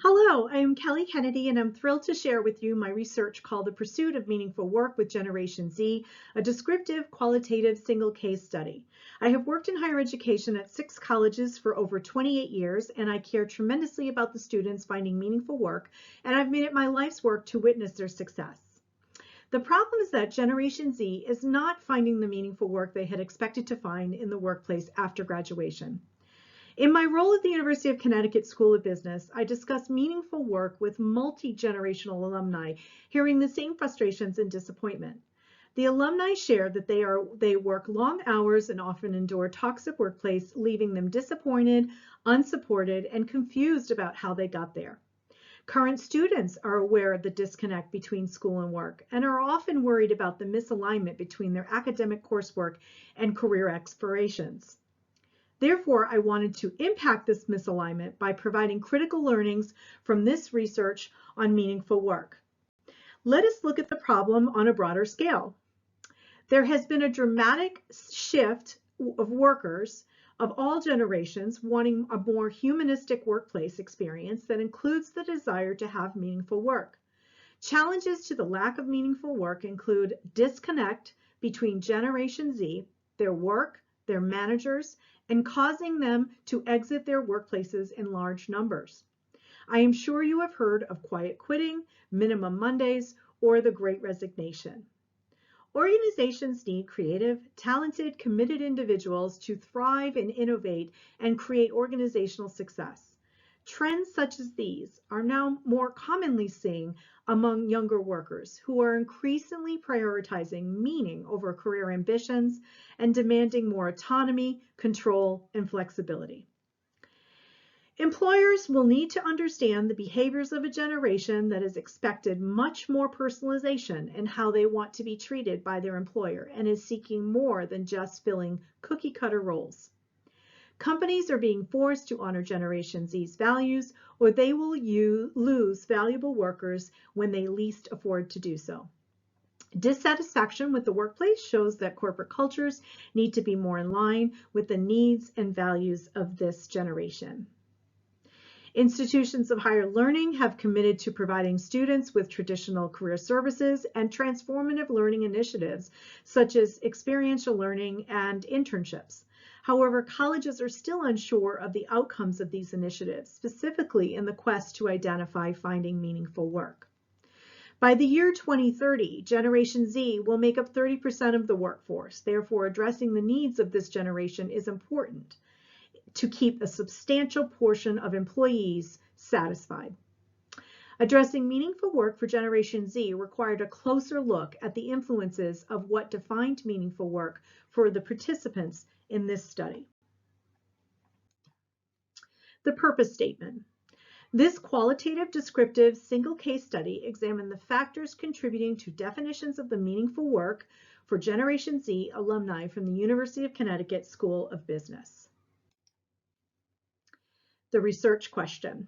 Hello, I'm Kelly Kennedy, and I'm thrilled to share with you my research called The Pursuit of Meaningful Work with Generation Z, a descriptive, qualitative, single case study. I have worked in higher education at 6 colleges for over 28 years, and I care tremendously about the students finding meaningful work, and I've made it my life's work to witness their success. The problem is that Generation Z is not finding the meaningful work they had expected to find in the workplace after graduation. In my role at the University of Connecticut School of Business, I discuss meaningful work with multi-generational alumni, hearing the same frustrations and disappointment. The alumni share that they work long hours and often endure toxic workplace, leaving them disappointed, unsupported, and confused about how they got there. Current students are aware of the disconnect between school and work and are often worried about the misalignment between their academic coursework and career aspirations. Therefore, I wanted to impact this misalignment by providing critical learnings from this research on meaningful work. Let us look at the problem on a broader scale. There has been a dramatic shift of workers of all generations wanting a more humanistic workplace experience that includes the desire to have meaningful work. Challenges to the lack of meaningful work include disconnect between Generation Z, their work, their managers, and causing them to exit their workplaces in large numbers. I am sure you have heard of quiet quitting, minimum Mondays, or the Great Resignation. Organizations need creative, talented, committed individuals to thrive and innovate and create organizational success. Trends such as these are now more commonly seen among younger workers who are increasingly prioritizing meaning over career ambitions and demanding more autonomy, control, and flexibility. Employers will need to understand the behaviors of a generation that has expected much more personalization in how they want to be treated by their employer and is seeking more than just filling cookie-cutter roles. Companies are being forced to honor Generation Z's values, or they will lose valuable workers when they least afford to do so. Dissatisfaction with the workplace shows that corporate cultures need to be more in line with the needs and values of this generation. Institutions of higher learning have committed to providing students with traditional career services and transformative learning initiatives, such as experiential learning and internships. However, colleges are still unsure of the outcomes of these initiatives, specifically in the quest to identify finding meaningful work. By the year 2030, Generation Z will make up 30% of the workforce. Therefore, addressing the needs of this generation is important to keep a substantial portion of employees satisfied. Addressing meaningful work for Generation Z required a closer look at the influences of what defined meaningful work for the participants in this study. The purpose statement. This qualitative, descriptive, single case study examined the factors contributing to definitions of the meaningful work for Generation Z alumni from the University of Connecticut School of Business. The research question.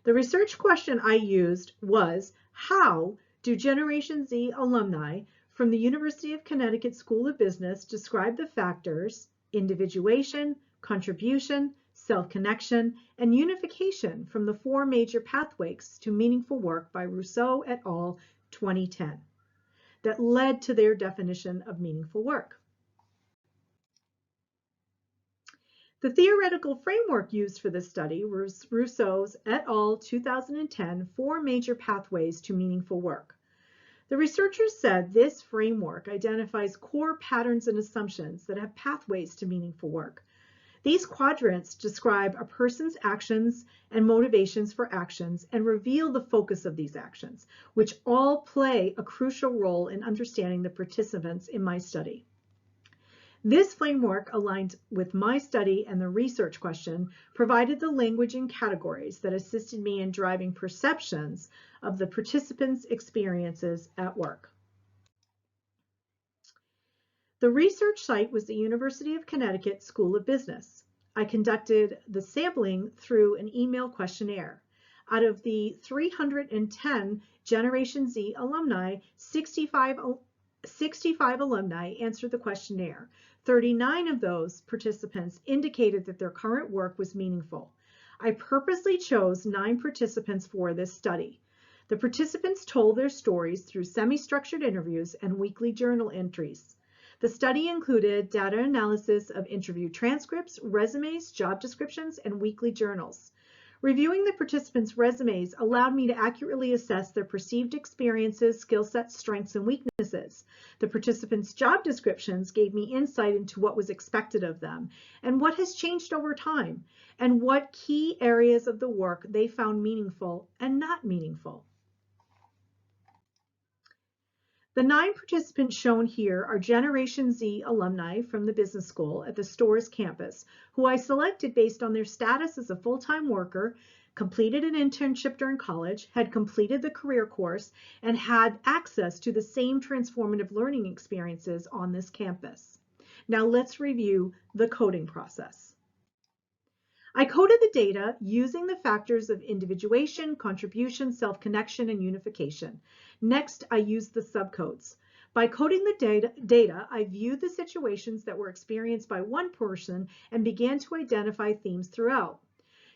The research question I used was, how do Generation Z alumni from the University of Connecticut School of Business describe the factors individuation, contribution, self-connection, and unification from the 4 major pathways to meaningful work by Rousseau et al. 2010 that led to their definition of meaningful work? The theoretical framework used for this study was Rousseau's et al. 2010 4 major pathways to meaningful work. The researchers said this framework identifies core patterns and assumptions that have pathways to meaningful work. These quadrants describe a person's actions and motivations for actions and reveal the focus of these actions, which all play a crucial role in understanding the participants in my study. This framework, aligned with my study and the research question, provided the language and categories that assisted me in driving perceptions of the participants' experiences at work. The research site was the University of Connecticut School of Business. I conducted the sampling through an email questionnaire. Out of the 310 Generation Z alumni, 65 alumni answered the questionnaire. 39 of those participants indicated that their current work was meaningful. I purposely chose 9 participants for this study. The participants told their stories through semi-structured interviews and weekly journal entries. The study included data analysis of interview transcripts, resumes, job descriptions, and weekly journals. Reviewing the participants' resumes allowed me to accurately assess their perceived experiences, skill sets, strengths, and weaknesses. The participants' job descriptions gave me insight into what was expected of them and what has changed over time, and what key areas of the work they found meaningful and not meaningful. The 9 participants shown here are Generation Z alumni from the business school at the Storrs campus, who I selected based on their status as a full-time worker, completed an internship during college, had completed the career course, and had access to the same transformative learning experiences on this campus. Now let's review the coding process. I coded the data using the factors of individuation, contribution, self-connection, and unification. Next, I used the subcodes. By coding the data, I viewed the situations that were experienced by one person and began to identify themes throughout.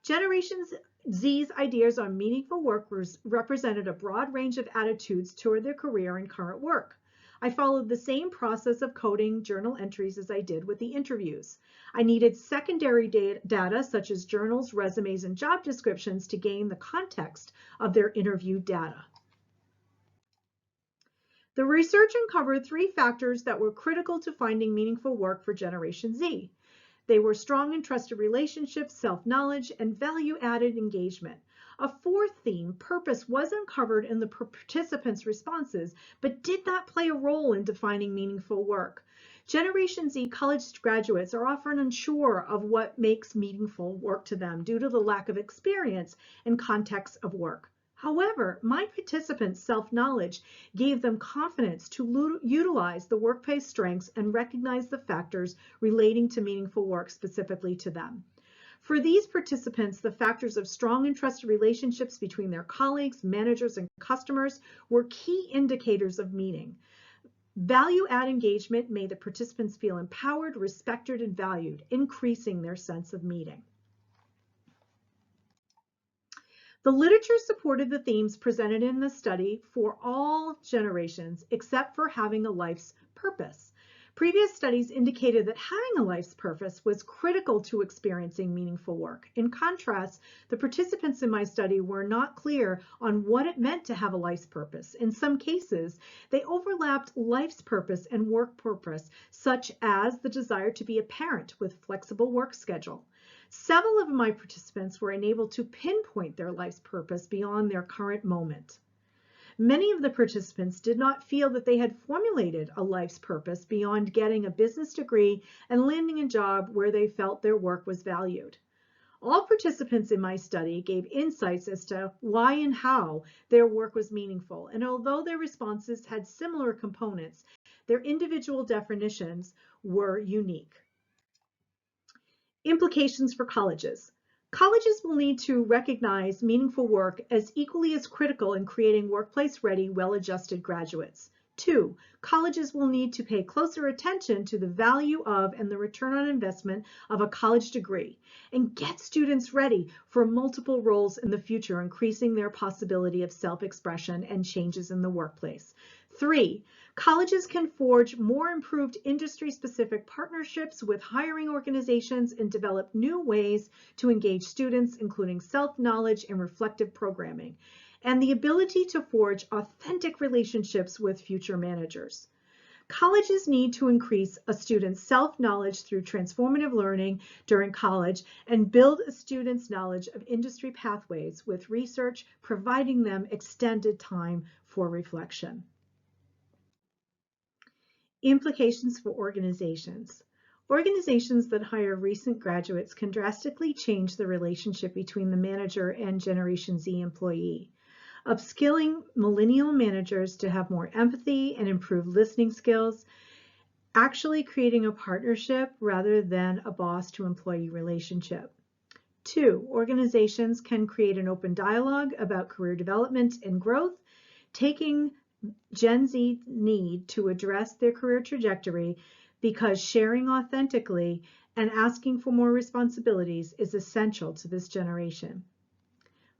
Generation Z's ideas on meaningful work represented a broad range of attitudes toward their career and current work. I followed the same process of coding journal entries as I did with the interviews. I needed secondary data such as journals, resumes, and job descriptions to gain the context of their interview data. The research uncovered 3 factors that were critical to finding meaningful work for Generation Z. They were strong and trusted relationships, self-knowledge, and value-added engagement. A 4th theme, purpose, was uncovered in the participants' responses, but did not play a role in defining meaningful work. Generation Z college graduates are often unsure of what makes meaningful work to them due to the lack of experience and context of work. However, my participants' self-knowledge gave them confidence to utilize the workplace strengths and recognize the factors relating to meaningful work specifically to them. For these participants, the factors of strong and trusted relationships between their colleagues, managers, and customers were key indicators of meaning. Value-add engagement made the participants feel empowered, respected, and valued, increasing their sense of meaning. The literature supported the themes presented in the study for all generations except for having a life's purpose. Previous studies indicated that having a life's purpose was critical to experiencing meaningful work. In contrast, the participants in my study were not clear on what it meant to have a life's purpose. In some cases, they overlapped life's purpose and work purpose, such as the desire to be a parent with flexible work schedule. Several of my participants were unable to pinpoint their life's purpose beyond their current moment. Many of the participants did not feel that they had formulated a life's purpose beyond getting a business degree and landing a job where they felt their work was valued. All participants in my study gave insights as to why and how their work was meaningful, and although their responses had similar components, their individual definitions were unique. Implications for colleges. Colleges will need to recognize meaningful work as equally as critical in creating workplace-ready, well-adjusted graduates. 2, colleges will need to pay closer attention to the value of and the return on investment of a college degree and get students ready for multiple roles in the future, increasing their possibility of self-expression and changes in the workplace. 3, colleges can forge more improved industry-specific partnerships with hiring organizations and develop new ways to engage students, including self-knowledge and reflective programming, and the ability to forge authentic relationships with future managers. Colleges need to increase a student's self-knowledge through transformative learning during college and build a student's knowledge of industry pathways with research, providing them extended time for reflection. Implications for organizations. Organizations that hire recent graduates can drastically change the relationship between the manager and Generation Z employee. Upskilling millennial managers to have more empathy and improve listening skills, actually creating a partnership rather than a boss-to-employee relationship. 2, organizations can create an open dialogue about career development and growth, taking Gen Z need to address their career trajectory because sharing authentically and asking for more responsibilities is essential to this generation.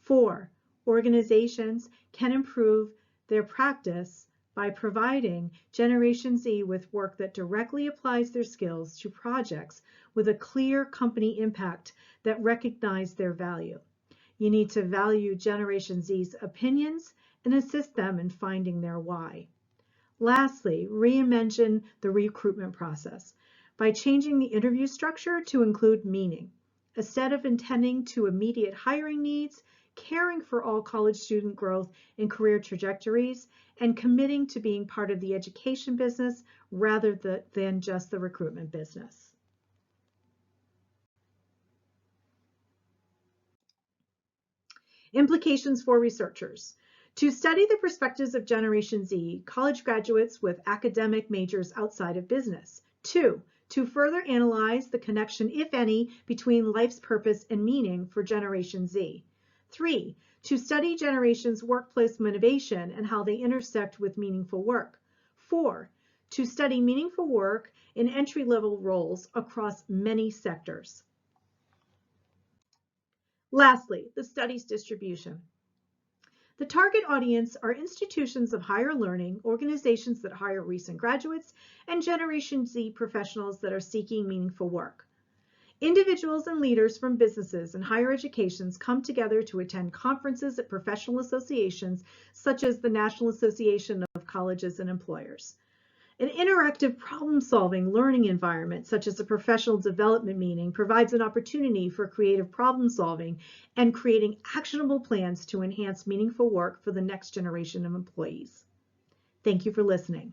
4. Organizations can improve their practice by providing Generation Z with work that directly applies their skills to projects with a clear company impact that recognize their value. You need to value Generation Z's opinions and assist them in finding their why. Lastly, reimagine the recruitment process by changing the interview structure to include meaning. Instead of intending to immediate hiring needs, caring for all college student growth and career trajectories, and committing to being part of the education business rather than just the recruitment business. Implications for researchers. To study the perspectives of Generation Z, college graduates with academic majors outside of business. 2. To further analyze the connection, if any, between life's purpose and meaning for Generation Z. 3. To study generations' workplace motivation and how they intersect with meaningful work. 4. To study meaningful work in entry-level roles across many sectors. Lastly, the study's distribution. The target audience are institutions of higher learning, organizations that hire recent graduates, and Generation Z professionals that are seeking meaningful work. Individuals and leaders from businesses and higher educations come together to attend conferences at professional associations such as the National Association of Colleges and Employers. An interactive problem-solving learning environment, such as a professional development meeting, provides an opportunity for creative problem-solving and creating actionable plans to enhance meaningful work for the next generation of employees. Thank you for listening.